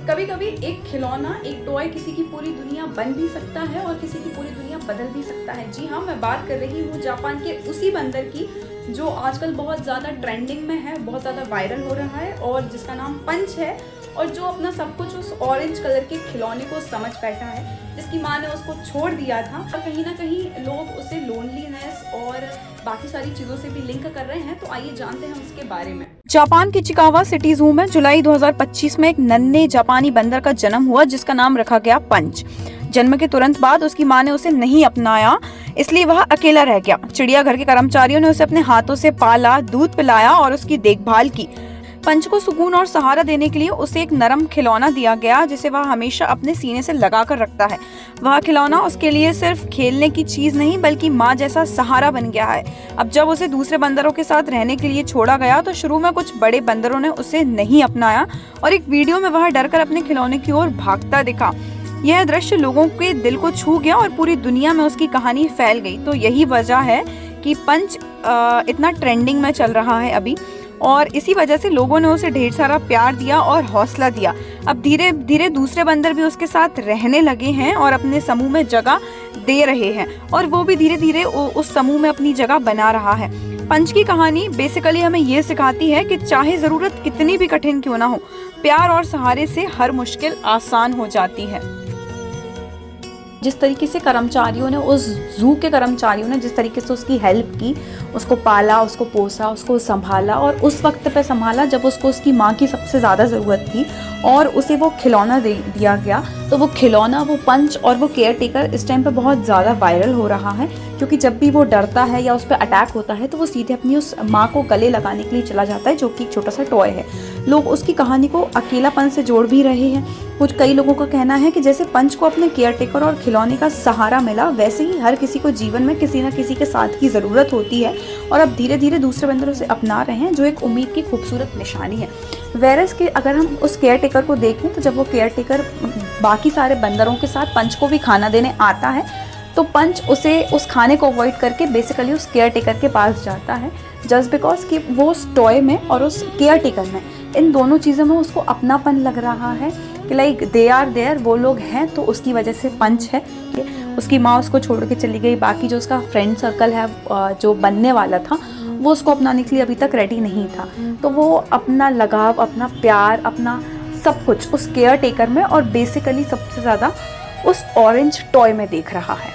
कभी कभी एक खिलौना, एक टॉय किसी की पूरी दुनिया बन भी सकता है और किसी की पूरी दुनिया बदल भी सकता है। जी हाँ, मैं बात कर रही हूँ जापान के उसी बंदर की जो आजकल बहुत ज़्यादा ट्रेंडिंग में है, बहुत ज़्यादा वायरल हो रहा है और जिसका नाम पंच है और जो अपना सब कुछ उस ऑरेंज कलर के खिलौने को समझ बैठा है, जिसकी माँ ने उसको छोड़ दिया था और कहीं ना कहीं लोग उसे लोनलीनेस और बाकी सारी चीज़ों से भी लिंक कर रहे हैं। तो आइए जानते हैं उसके बारे में। जापान के चिकावा सिटी ज़ू में जुलाई 2025 में एक नन्हे जापानी बंदर का जन्म हुआ जिसका नाम रखा गया पंच। जन्म के तुरंत बाद उसकी मां ने उसे नहीं अपनाया, इसलिए वह अकेला रह गया। चिड़ियाघर के कर्मचारियों ने उसे अपने हाथों से पाला, दूध पिलाया और उसकी देखभाल की। पंच को सुकून और सहारा देने के लिए उसे एक नरम खिलौना दिया गया जिसे वह हमेशा अपने सीने से लगाकर रखता है। वह खिलौना उसके लिए सिर्फ खेलने की चीज नहीं बल्कि माँ जैसा सहारा बन गया है। अब जब उसे दूसरे बंदरों के साथ रहने के लिए छोड़ा गया तो शुरू में कुछ बड़े बंदरों ने उसे नहीं अपनाया और एक वीडियो में वह डरकर अपने खिलौने की ओर भागता दिखा। यह दृश्य लोगों के दिल को छू गया और पूरी दुनिया में उसकी कहानी फैल गई। तो यही वजह है कि पंच इतना ट्रेंडिंग में चल रहा है अभी, और इसी वजह से लोगों ने उसे ढेर सारा प्यार दिया और हौसला दिया। अब धीरे धीरे दूसरे बंदर भी उसके साथ रहने लगे हैं और अपने समूह में जगह दे रहे हैं और वो भी धीरे धीरे उस समूह में अपनी जगह बना रहा है। पंच की कहानी बेसिकली हमें ये सिखाती है कि चाहे ज़रूरत कितनी भी कठिन क्यों ना हो, प्यार और सहारे से हर मुश्किल आसान हो जाती है। जिस तरीके से कर्मचारियों ने, उस जू के कर्मचारियों ने जिस तरीके से उसकी हेल्प की, उसको पाला, उसको पोसा, उसको संभाला और उस वक्त पे संभाला जब उसको उसकी माँ की सबसे ज़्यादा ज़रूरत थी और उसे वो खिलौना दिया गया, तो वो खिलौना, वो पंच और वो केयर टेकर इस टाइम पे बहुत ज़्यादा वायरल हो रहा है। क्योंकि जब भी वो डरता है या उस पर अटैक होता है तो वो सीधे अपनी उस माँ को गले लगाने के लिए चला जाता है, जो कि एक छोटा सा टॉय है। लोग उसकी कहानी को अकेलापन से जोड़ भी रहे हैं। कई लोगों का कहना है कि जैसे पंच को अपने केयर टेकर और खिलौने का सहारा मिला, वैसे ही हर किसी को जीवन में किसी न किसी के साथ की ज़रूरत होती है और अब धीरे धीरे दूसरे बंदर उसे अपना रहे हैं, जो एक उम्मीद की खूबसूरत निशानी है। वेरस के अगर हम उस केयर टेकर को देखें तो जब वो केयर टेकर बाकी सारे बंदरों के साथ पंच को भी खाना देने आता है तो पंच उसे उस खाने को अवॉइड करके बेसिकली उस केयर टेकर के पास जाता है, जस्ट बिकॉज कि वो उस टॉय में और उस केयर टेकर में, इन दोनों चीज़ों में उसको अपनापन लग रहा है कि लाइक दे आर देयर, वो लोग हैं। तो उसकी वजह से पंच है कि उसकी माँ उसको छोड़ के चली गई, बाकी जो उसका फ्रेंड सर्कल है जो बनने वाला था वो उसको अपनाने के लिए अभी तक रेडी नहीं था। तो वो अपना लगाव, अपना प्यार, अपना सब कुछ उस केयर टेकर में और बेसिकली सबसे ज़्यादा उस ऑरेंज टॉय में देख रहा है।